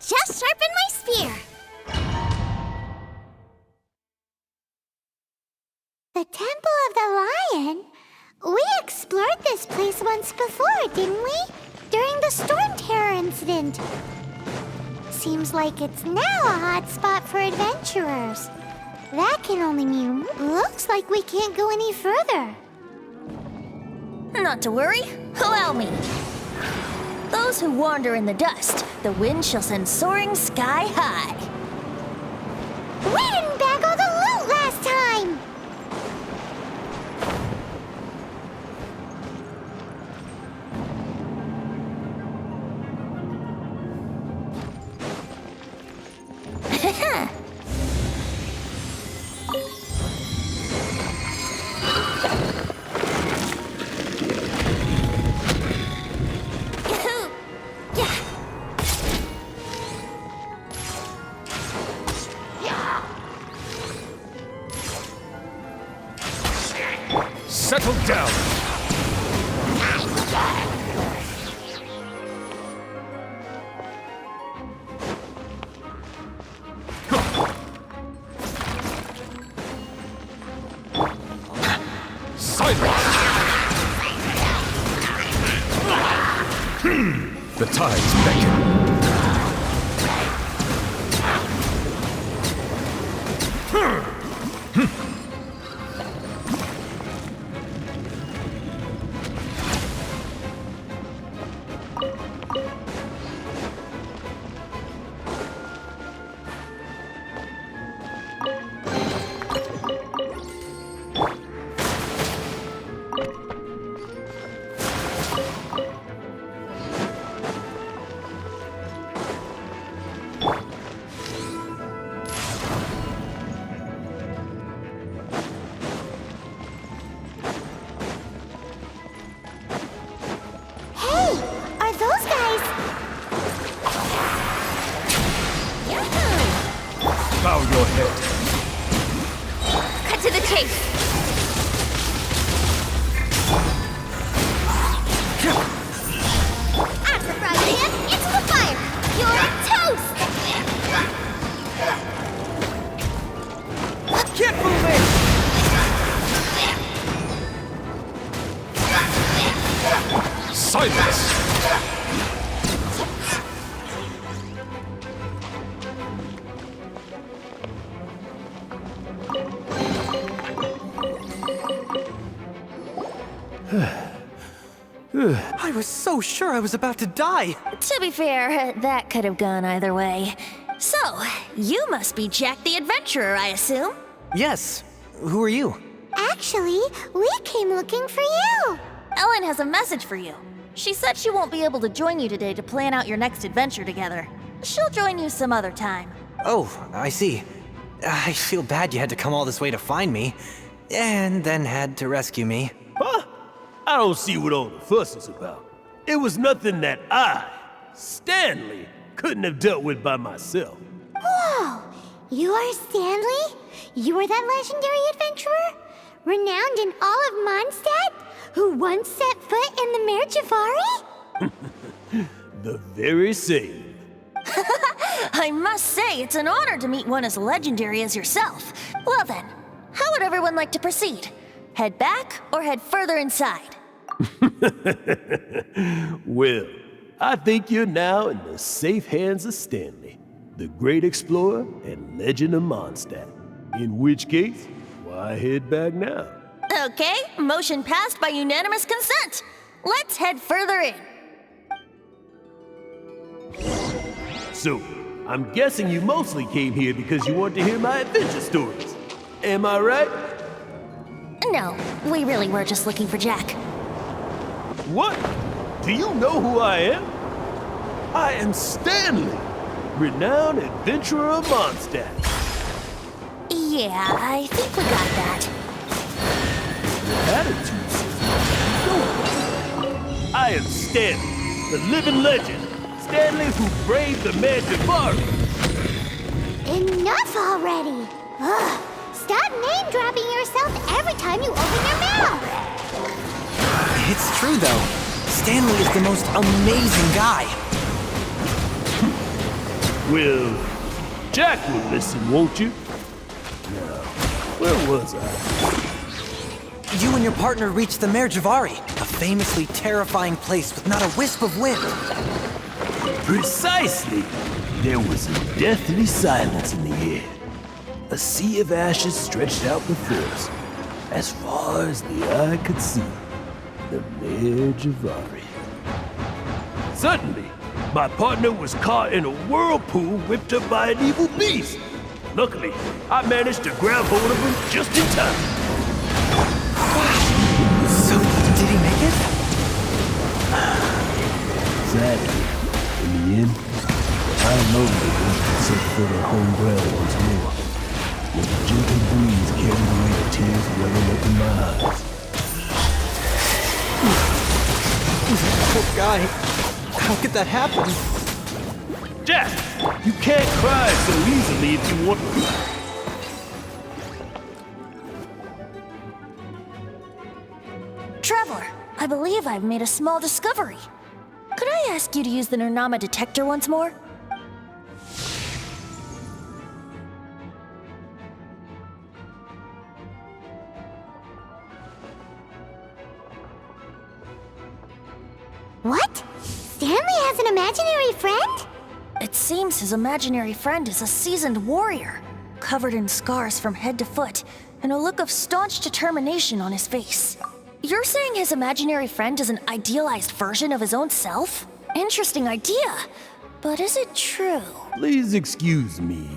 Just sharpen my spear. The Temple of the Lion? We explored this place once before, didn't we? During the Storm Terror incident. Seems like it's now a hot spot for adventurers. That can only mean looks like we can't go any further. Not to worry, allow me. Those who wander in the dust, the wind shall send soaring sky high. We didn't bag all the loot last time! Settle down! Silence! The tides beckon. Bow your head. Cut to the chase. I'm surprised, man. Into the fire. You're toast. Careful, man. Silence! I was so sure I was about to die. To be fair, that could have gone either way. So, you must be Jack the Adventurer, I assume? Yes. Who are you? Actually, we came looking for you. Ellen has a message for you. She said she won't be able to join you today to plan out your next adventure together. She'll join you some other time. Oh, I see. I feel bad you had to come all this way to find me, and then had to rescue me. Huh? I don't see what all the fuss is about. It was nothing that I, Stanley, couldn't have dealt with by myself. Whoa! You are Stanley? You are that legendary adventurer? Renowned in all of Mondstadt? Who once set foot in the Mare Javari? The very same. I must say, it's an honor to meet one as legendary as yourself. Well then, how would everyone like to proceed? Head back or head further inside? Well, I think you're now in the safe hands of Stanley, the great explorer and legend of Mondstadt. In which case, why head back now? Okay, motion passed by unanimous consent. Let's head further in. So, I'm guessing you mostly came here because you want to hear my adventure stories. Am I right? No, we really were just looking for Jack. What? Do you know who I am? I am Stanley, renowned adventurer of Mondstadt. Yeah, I think we got that. Your attitude I am Stanley, the living legend. Stanley who braved the man Jabari. Enough already! Ugh. Stop name-dropping yourself every time you open your mouth! It's true, though. Stanley is the most amazing guy. Well, Jack will listen, won't you? Now, where was I? You and your partner reached the Mare Javari, a famously terrifying place with not a wisp of wind. Precisely! There was a deathly silence in the air. A sea of ashes stretched out before us, as far as the eye could see. The Mare Javari. Suddenly, my partner was caught in a whirlpool whipped up by an evil beast. Luckily, I managed to grab hold of him just in time. So, did he make it? Sadly, in the end, I lonely wanted to set foot on home ground once more. When the gentle breeze carried away the tears welling up in my eyes. Poor guy. How could that happen? Jack, you can't cry so easily if you want to. Traveler, I believe I've made a small discovery. Could I ask you to use the Nernama detector once more? What? Stanley has an imaginary friend? It seems his imaginary friend is a seasoned warrior, covered in scars from head to foot, and a look of staunch determination on his face. You're saying his imaginary friend is an idealized version of his own self? Interesting idea, but is it true? Please excuse me.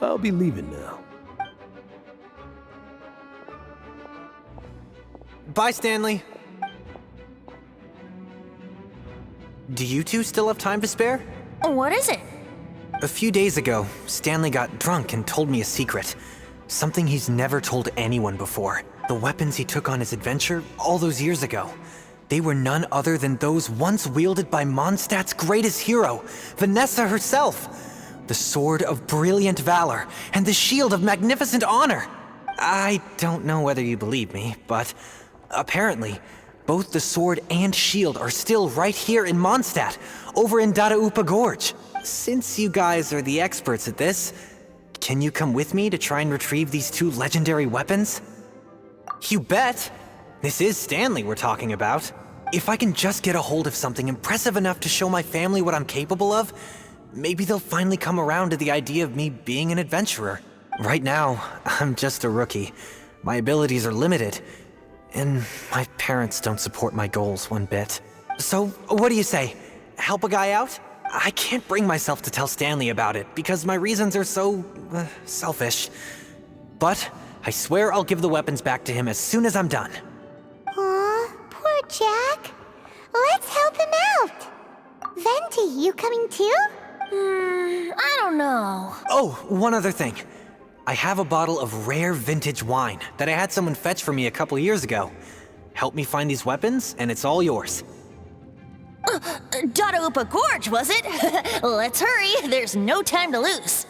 I'll be leaving now. Bye, Stanley. Do you two still have time to spare? What is it? A few days ago, Stanley got drunk and told me a secret. Something he's never told anyone before. The weapons he took on his adventure all those years ago. They were none other than those once wielded by Mondstadt's greatest hero, Vanessa herself. The sword of brilliant valor and the shield of magnificent honor. I don't know whether you believe me, but apparently, both the sword and shield are still right here in Mondstadt, over in Dadaupa Gorge. Since you guys are the experts at this, can you come with me to try and retrieve these two legendary weapons? You bet! This is Stanley we're talking about. If I can just get a hold of something impressive enough to show my family what I'm capable of, maybe they'll finally come around to the idea of me being an adventurer. Right now, I'm just a rookie. My abilities are limited, and my parents don't support my goals one bit. So, what do you say? Help a guy out? I can't bring myself to tell Stanley about it because my reasons are so, selfish. But I swear I'll give the weapons back to him as soon as I'm done. Aw, poor Jack. Let's help him out. Venti, you coming too? I don't know. Oh, one other thing. I have a bottle of rare vintage wine that I had someone fetch for me a couple years ago. Help me find these weapons, and it's all yours. Dadaupa Gorge, was it? Let's hurry, there's no time to lose.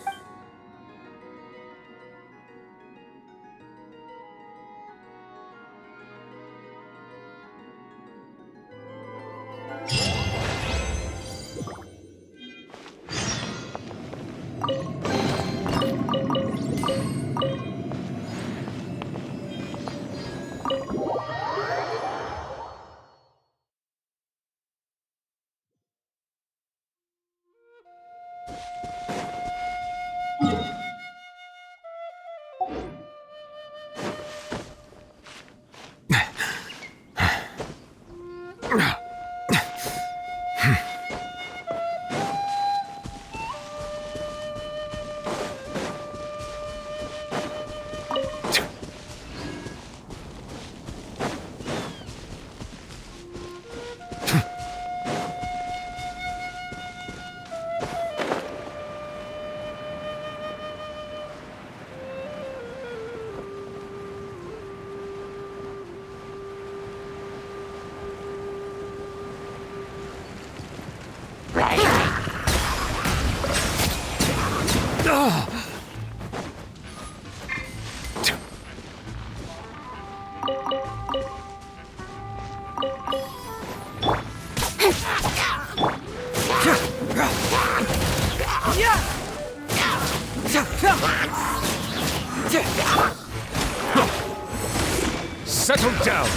Settle down!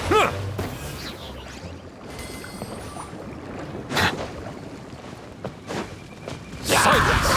Huh. Silence!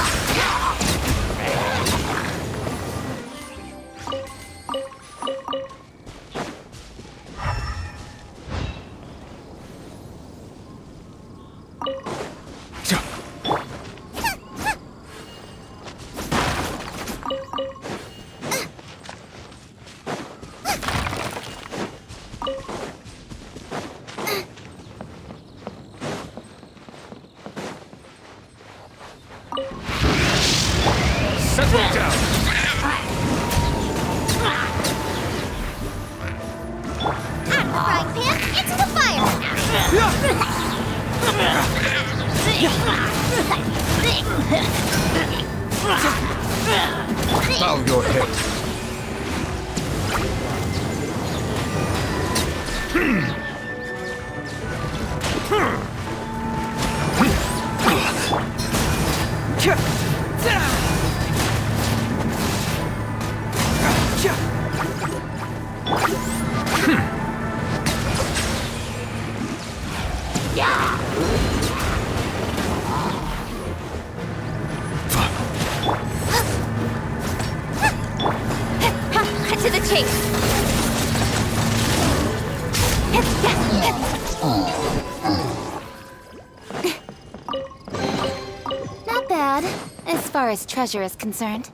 Settle down! Frying pan into the fire! Bow your head. To the chase. Not bad, as far as treasure is concerned.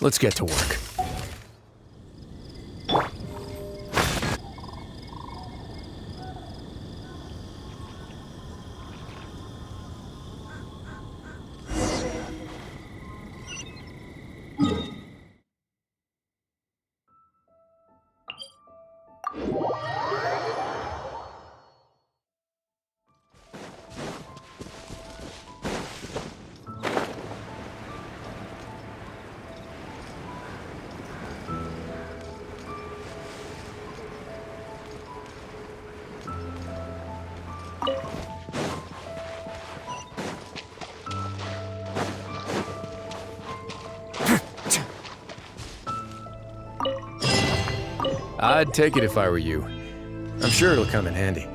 Let's get to work. I'd take it if I were you. I'm sure it'll come in handy.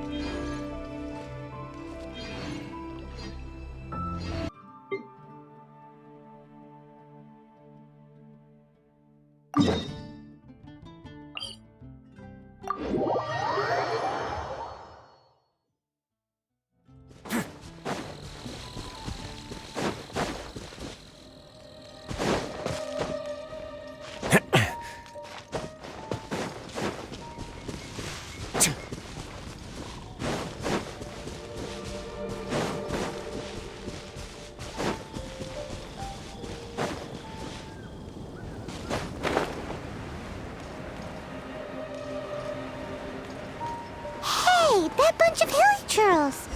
Hey, that bunch of hilly churls!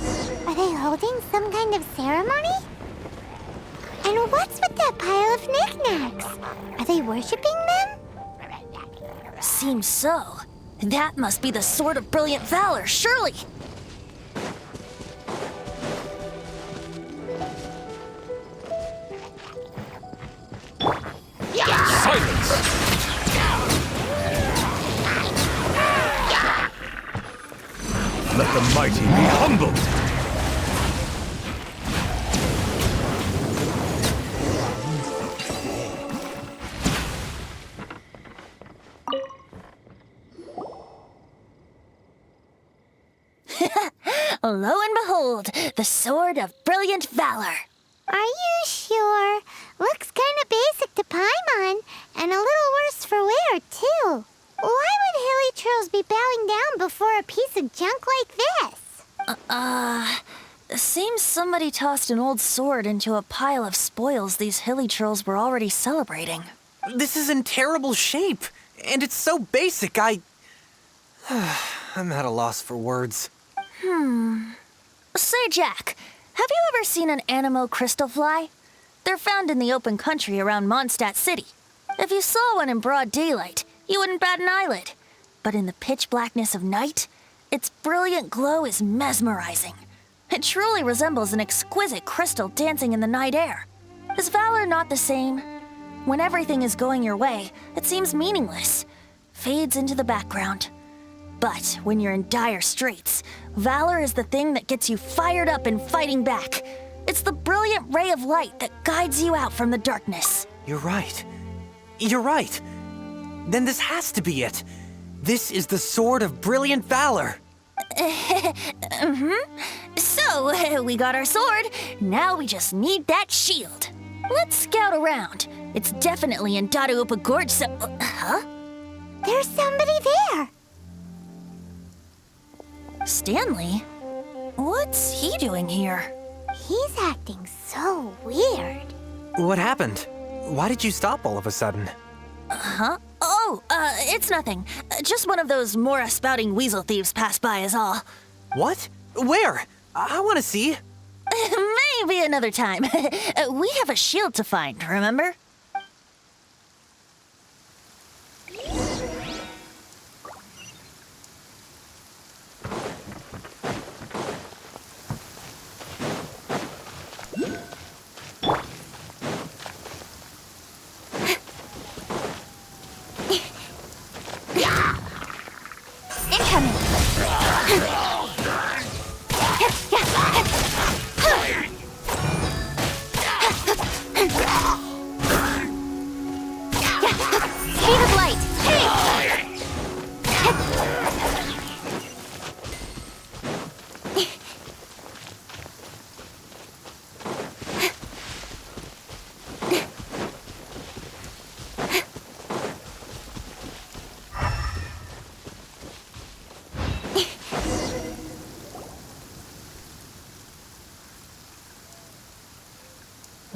Are they holding some kind of ceremony? And what's with that pile of knickknacks? Are they worshipping them? Seems so. That must be the Sword of Brilliant Valor, surely. Silence! Let the mighty be humbled! Lo and behold, the Sword of Brilliant Valor. Are you sure? Looks kind of basic to Paimon, and a little worse for wear, too. Why would hilly churls be bowing down before a piece of junk like this? Seems somebody tossed an old sword into a pile of spoils these hilly churls were already celebrating. This is in terrible shape, and it's so basic, I'm at a loss for words. Say, Jack, have you ever seen an Animo crystal fly? They're found in the open country around Mondstadt City. If you saw one in broad daylight, you wouldn't bat an eyelid. But in the pitch blackness of night, its brilliant glow is mesmerizing. It truly resembles an exquisite crystal dancing in the night air. Is valor not the same? When everything is going your way, it seems meaningless, fades into the background. But when you're in dire straits, valor is the thing that gets you fired up and fighting back. It's the brilliant ray of light that guides you out from the darkness. You're right. You're right. Then this has to be it. This is the Sword of Brilliant Valor. So, we got our sword. Now we just need that shield. Let's scout around. It's definitely in Dadaupa Gorge, so... Huh? There's somebody there. Stanley? What's he doing here? He's acting so weird. What happened? Why did you stop all of a sudden? Huh? Oh, it's nothing. Just one of those Mora spouting weasel thieves passed by is all. What? Where? I want to see. Maybe another time. We have a shield to find, remember? Speed of light. Hey!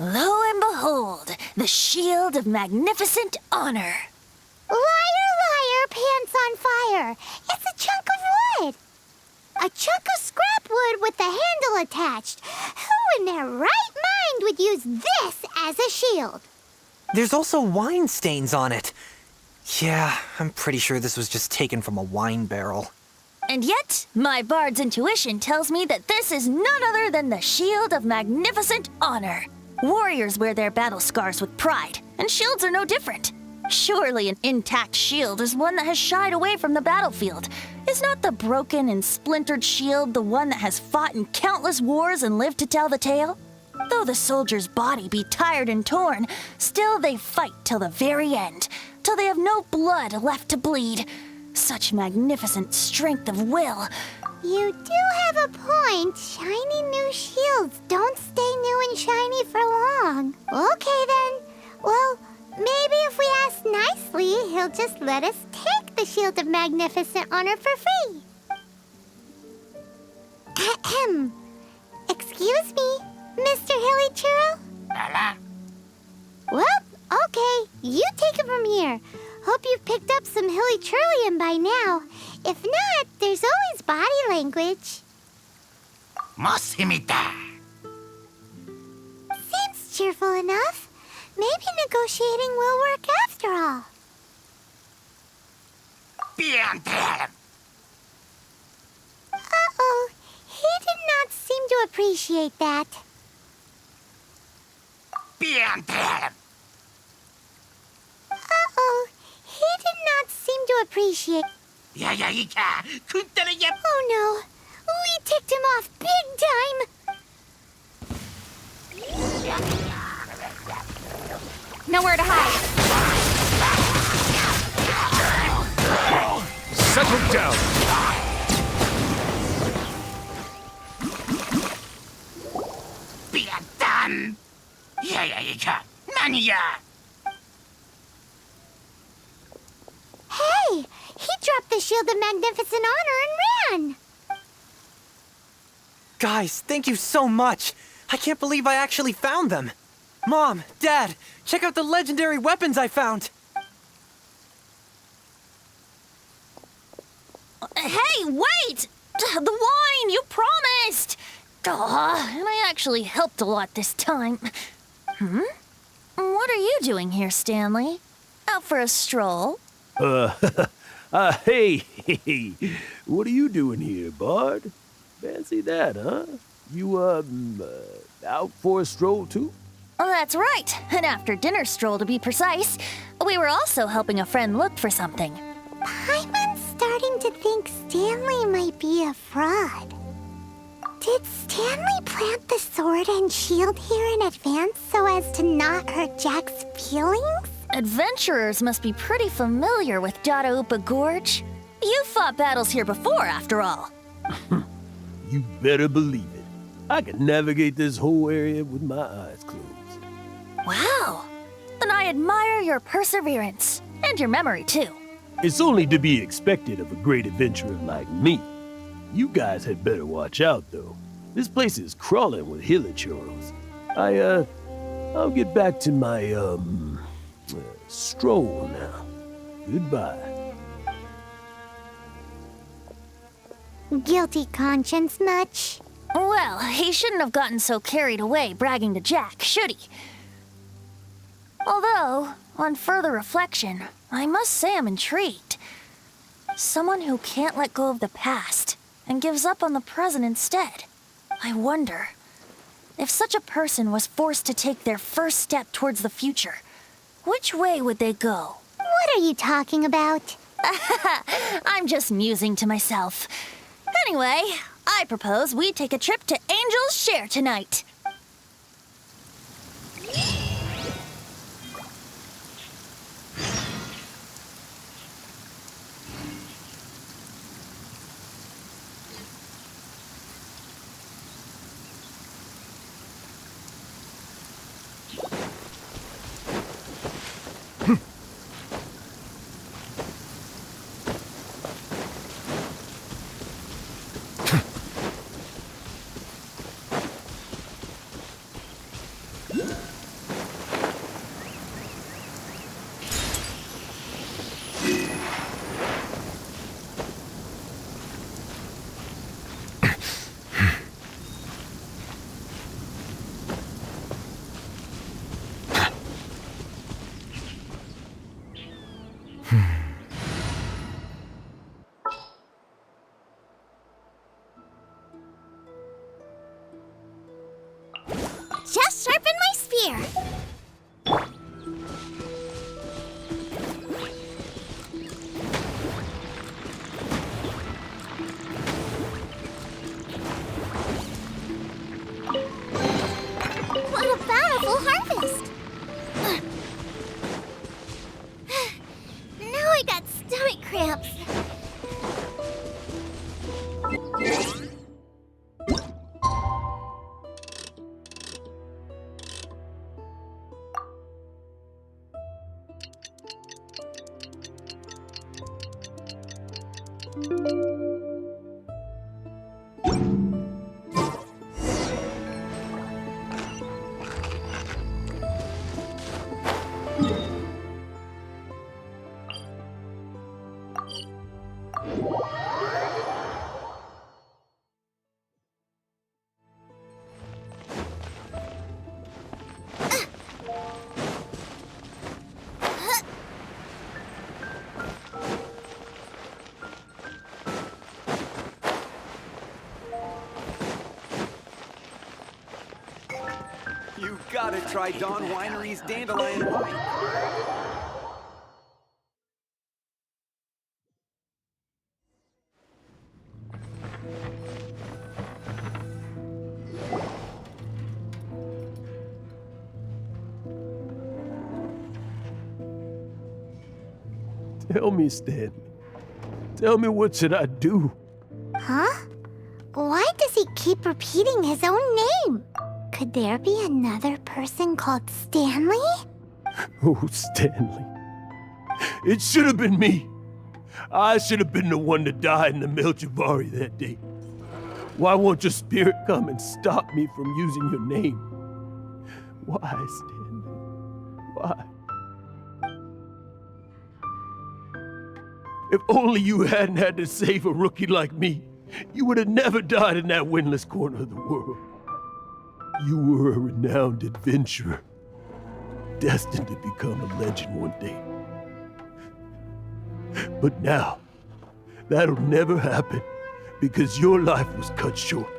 Lo and behold, the shield of magnificent honor. Liar, liar, pants on fire. It's a chunk of wood. A chunk of scrap wood with the handle attached. Who in their right mind would use this as a shield? There's also wine stains on it. Yeah, I'm pretty sure this was just taken from a wine barrel. And yet, my bard's intuition tells me that this is none other than the shield of magnificent honor. Warriors wear their battle scars with pride, and shields are no different. Surely an intact shield is one that has shied away from the battlefield. Is not the broken and splintered shield the one that has fought in countless wars and lived to tell the tale? Though the soldier's body be tired and torn, still they fight till the very end, till they have no blood left to bleed. Such magnificent strength of will. You do have a point. Shiny new shields don't stay new and shiny for long. Okay then. Well, maybe if we ask nicely, he'll just let us take the Shield of Magnificent Honor for free. Ahem. Excuse me, Mr. Hilly Churro? Well, okay. You take it from here. Hope you've picked up some Hilly Churlian by now. If not, there's always body language. Seems cheerful enough. Maybe negotiating will work after all. Uh-oh. He did not seem to appreciate that. Uh-oh. He did not seem to appreciate... Oh no. We ticked him off big time. Nowhere to hide. Settle down. Hey! He dropped the Shield of Magnificent Honor and ran! Guys, thank you so much. I can't believe I actually found them. Mom, Dad, check out the legendary weapons I found. Hey, wait! The wine, you promised! And I actually helped a lot this time. What are you doing here, Stanley? Out for a stroll? Hey, what are you doing here, Bard? Fancy that, huh? You, out for a stroll too? Oh, that's right. An after-dinner stroll, to be precise. We were also helping a friend look for something. Paimon's starting to think Stanley might be a fraud. Did Stanley plant the sword and shield here in advance so as to not hurt Jack's feelings? Adventurers must be pretty familiar with Dadaupa Gorge. You fought battles here before, after all. You better believe it. I can navigate this whole area with my eyes closed. Wow. Then I admire your perseverance. And your memory, too. It's only to be expected of a great adventurer like me. You guys had better watch out, though. This place is crawling with hilichurls. I'll get back to my, stroll now. Goodbye. Guilty conscience much? Well, he shouldn't have gotten so carried away bragging to Jack, should he? Although, on further reflection, I must say I'm intrigued. Someone who can't let go of the past and gives up on the present instead. I wonder, if such a person was forced to take their first step towards the future, which way would they go? What are you talking about? I'm just musing to myself. Anyway, I propose we take a trip to Angel's Share tonight. Just sharpen my spear. What a bountiful harvest! Now I got stomach cramps. You gotta try Dawn Winery's dandelion wine. Tell me, Stanley. Tell me, what should I do? Huh? Why does he keep repeating his own name? Could there be another person called Stanley? Oh, Stanley. It should have been me. I should have been the one to die in the Melchivari that day. Why won't your spirit come and stop me from using your name? Why, Stanley? Why? If only you hadn't had to save a rookie like me, you would have never died in that windless corner of the world. You were a renowned adventurer, destined to become a legend one day. But now, that'll never happen because your life was cut short,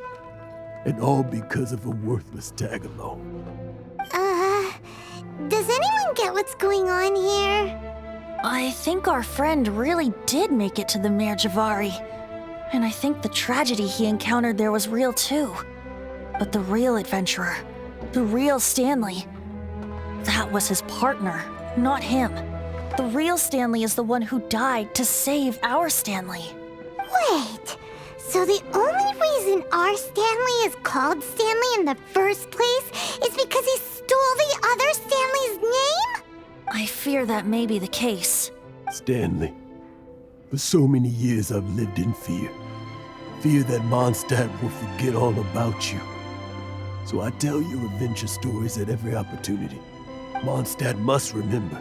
and all because of a worthless tag-along. Does anyone get what's going on here? I think our friend really did make it to the Mare Javari. And I think the tragedy he encountered there was real too. But the real adventurer, the real Stanley, that was his partner, not him. The real Stanley is the one who died to save our Stanley. Wait, so the only reason our Stanley is called Stanley in the first place is because he stole the other Stanley's name? I fear that may be the case. Stanley, for so many years I've lived in fear. Fear that Mondstadt will forget all about you. So I tell your adventure stories at every opportunity. Mondstadt must remember.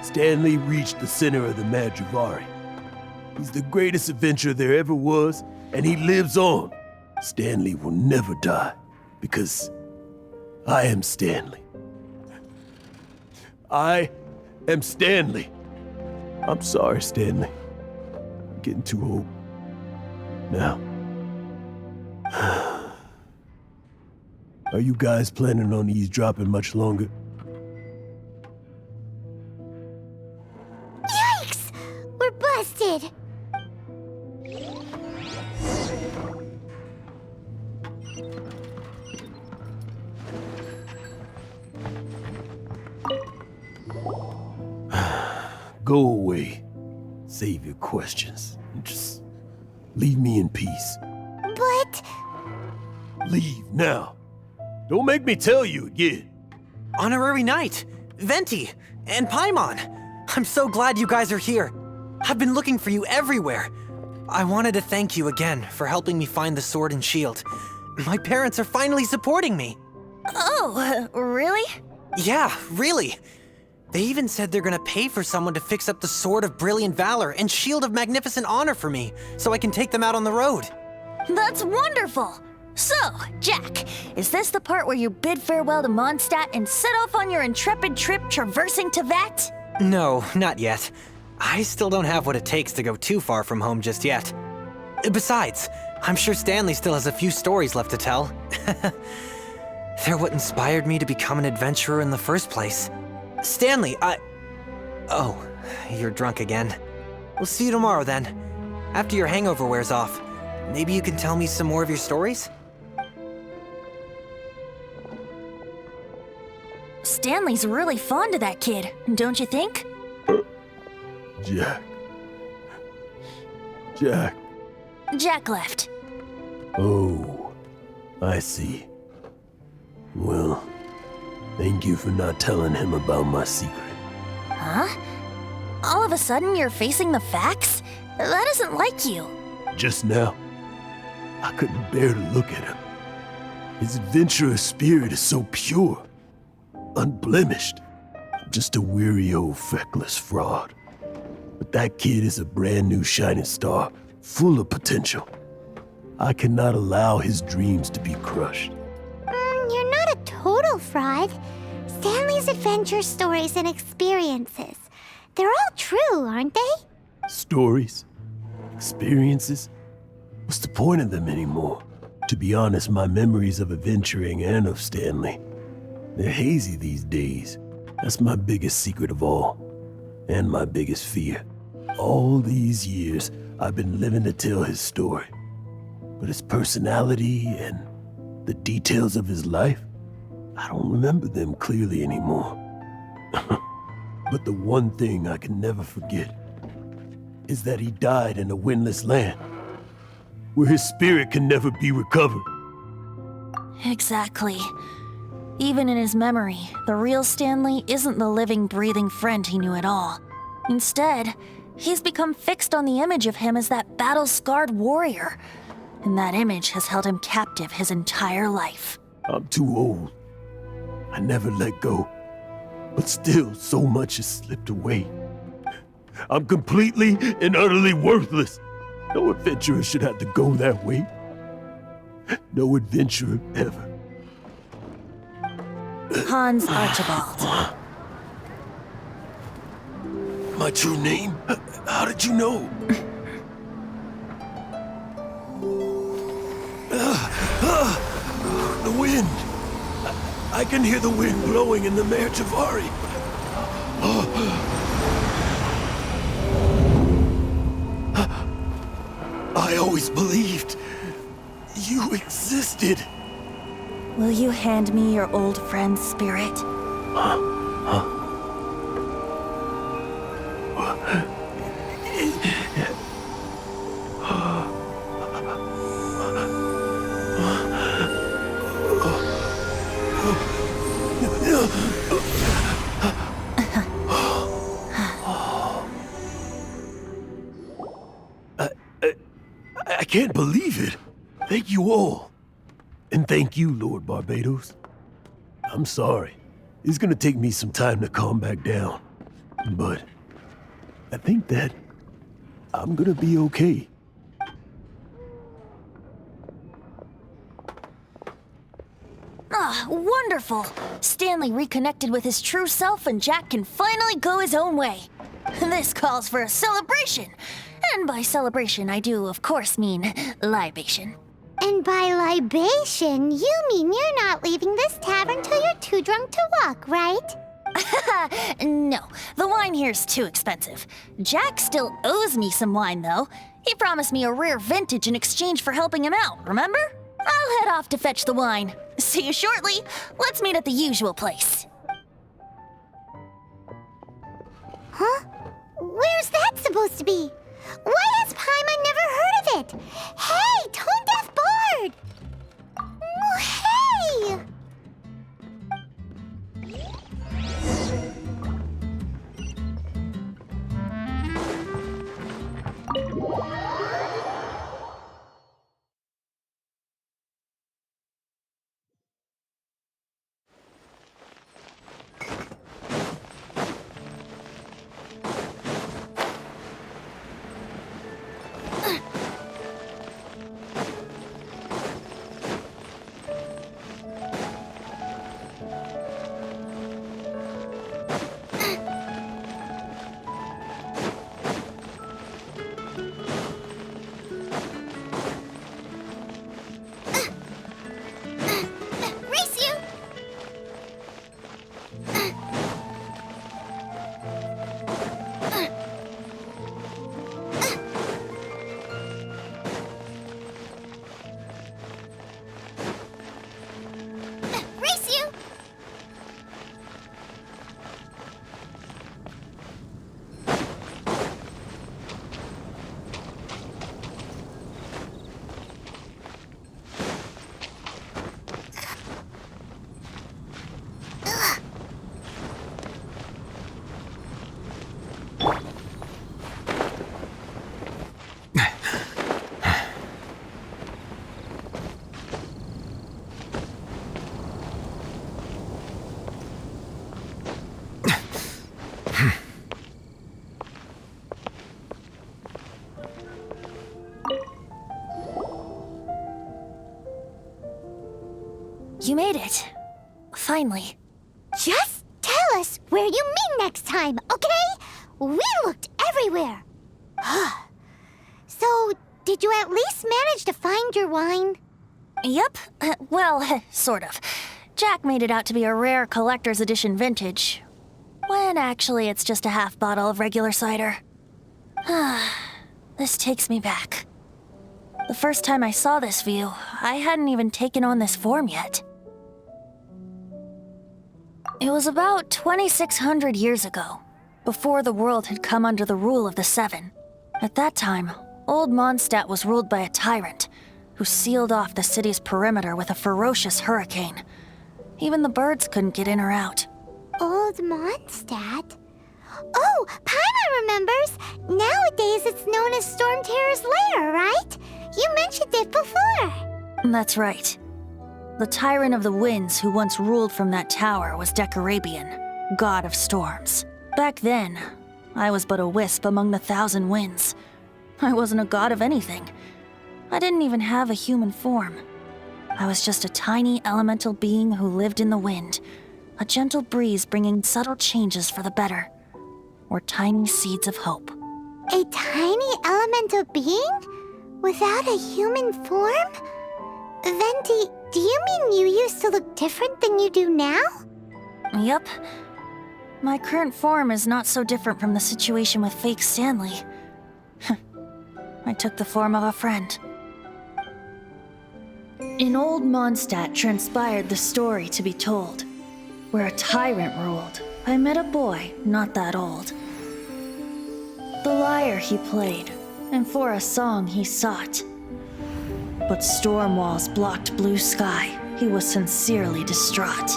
Stanley reached the center of the Mare Javari. He's the greatest adventurer there ever was, and he lives on. Stanley will never die, because I am Stanley. I am Stanley. I'm sorry, Stanley. I'm getting too old. Now. Are you guys planning on eavesdropping much longer? Yikes! We're busted! Go away. Save your questions. And just leave me in peace. But... Leave now. Don't make me tell you again. Honorary Knight, Venti, and Paimon. I'm so glad you guys are here. I've been looking for you everywhere. I wanted to thank you again for helping me find the sword and shield. My parents are finally supporting me. Oh, really? Yeah, really. They even said they're gonna pay for someone to fix up the Sword of Brilliant Valor and Shield of Magnificent Honor for me, so I can take them out on the road. That's wonderful! So, Jack, is this the part where you bid farewell to Mondstadt and set off on your intrepid trip traversing Teyvat? No, not yet. I still don't have what it takes to go too far from home just yet. Besides, I'm sure Stanley still has a few stories left to tell. They're what inspired me to become an adventurer in the first place. Stanley, Oh, you're drunk again. We'll see you tomorrow then. After your hangover wears off. Maybe you can tell me some more of your stories? Stanley's really fond of that kid, don't you think? Jack. Jack. Jack left. Oh, I see. Well, thank you for not telling him about my secret. Huh? All of a sudden you're facing the facts? That isn't like you. Just now, I couldn't bear to look at him. His adventurous spirit is so pure, unblemished. I'm just a weary old feckless fraud. But that kid is a brand new shining star, full of potential. I cannot allow his dreams to be crushed. You're not a total fraud. Stanley's adventure stories and experiences, they're all true, aren't they? Stories? Experiences? What's the point of them anymore? To be honest, my memories of adventuring and of Stanley, they're hazy these days. That's my biggest secret of all, and my biggest fear. All these years, I've been living to tell his story. But his personality and the details of his life, I don't remember them clearly anymore. But the one thing I can never forget is that he died in a windless land, where his spirit can never be recovered. Exactly. Even in his memory, the real Stanley isn't the living, breathing friend he knew at all. Instead, he's become fixed on the image of him as that battle-scarred warrior, and that image has held him captive his entire life. I'm too old. I never let go. But still, so much has slipped away. I'm completely and utterly worthless. No adventurer should have to go that way. No adventurer ever. Hans Archibald. My true name? How did you know? The wind. I can hear the wind blowing in the Mare Javari. I always believed you existed. Will you hand me your old friend's spirit? I can't believe it. Thank you all. And thank you, Lord Barbados. I'm sorry. It's gonna take me some time to calm back down. But I think that I'm gonna be okay. Ah, wonderful! Stanley reconnected with his true self and Jack can finally go his own way. This calls for a celebration. And by celebration, I do, of course, mean libation. And by libation, you mean you're not leaving this tavern till you're too drunk to walk, right? No, the wine here's too expensive. Jack still owes me some wine, though. He promised me a rare vintage in exchange for helping him out, remember? I'll head off to fetch the wine. See you shortly. Let's meet at the usual place. Huh? Where's that supposed to be? Why has Paimon never heard of it? Hey, Tone Deaf Bard! Oh, hey! You made it. Finally. Just tell us where you meet next time, okay? We looked everywhere. So, did you at least manage to find your wine? Yep. Well, sort of. Jack made it out to be a rare collector's edition vintage, when actually it's just a half bottle of regular cider. This takes me back. The first time I saw this view, I hadn't even taken on this form yet. It was about 2,600 years ago, before the world had come under the rule of the Seven. At that time, Old Mondstadt was ruled by a tyrant, who sealed off the city's perimeter with a ferocious hurricane. Even the birds couldn't get in or out. Old Mondstadt? Oh, Paimon remembers! Nowadays it's known as Storm Terror's Lair, right? You mentioned it before. That's right. The Tyrant of the Winds who once ruled from that tower was Decarabian, god of storms. Back then, I was but a wisp among the thousand winds. I wasn't a god of anything. I didn't even have a human form. I was just a tiny elemental being who lived in the wind, a gentle breeze bringing subtle changes for the better, or tiny seeds of hope. A tiny elemental being? Without a human form? Venti, do you mean you used to look different than you do now? Yep. My current form is not so different from the situation with fake Stanley. I took the form of a friend. In old Mondstadt transpired the story to be told, where a tyrant ruled. I met a boy not that old. The lyre he played, and for a song he sought. But storm walls blocked blue sky. He was sincerely distraught.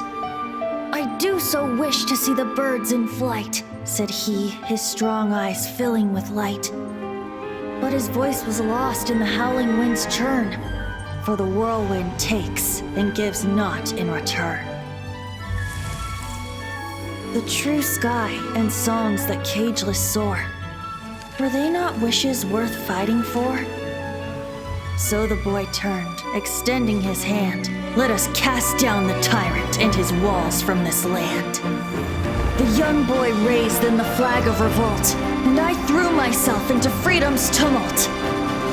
I do so wish to see the birds in flight, said he, his strong eyes filling with light. But his voice was lost in the howling wind's churn, for the whirlwind takes and gives not in return. The true sky and songs that cageless soar, were they not wishes worth fighting for? So the boy turned, extending his hand. Let us cast down the tyrant and his walls from this land. The young boy raised then the flag of revolt, and I threw myself into freedom's tumult.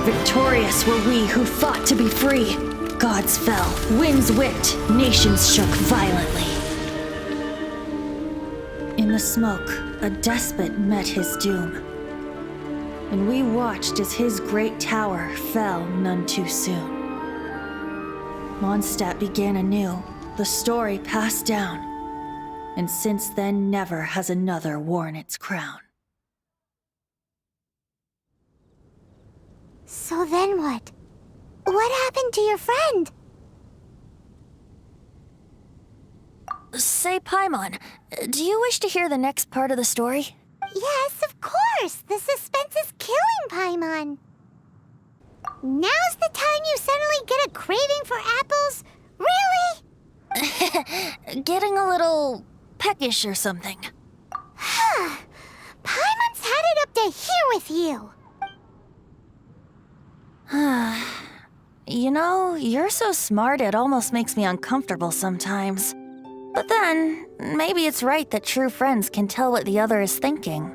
Victorious were we who fought to be free. Gods fell, winds whipped, nations shook violently. In the smoke, a despot met his doom, and we watched as his great tower fell none too soon. Mondstadt began anew, the story passed down, and since then never has another worn its crown. So then what? What happened to your friend? Say, Paimon, do you wish to hear the next part of the story? Yes, of course. The suspense is killing, Paimon. Now's the time you suddenly get a craving for apples? Really? Getting a little peckish or something. Paimon's had it up to here with you. You know, you're so smart it almost makes me uncomfortable sometimes. But then, maybe it's right that true friends can tell what the other is thinking.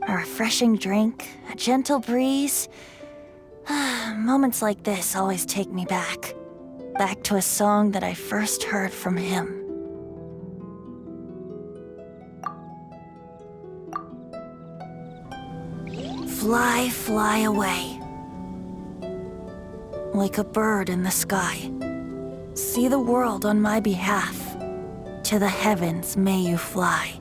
A refreshing drink, a gentle breeze. Moments like this always take me back. Back to a song that I first heard from him. Fly, fly away. Like a bird in the sky. See the world on my behalf. To the heavens may you fly.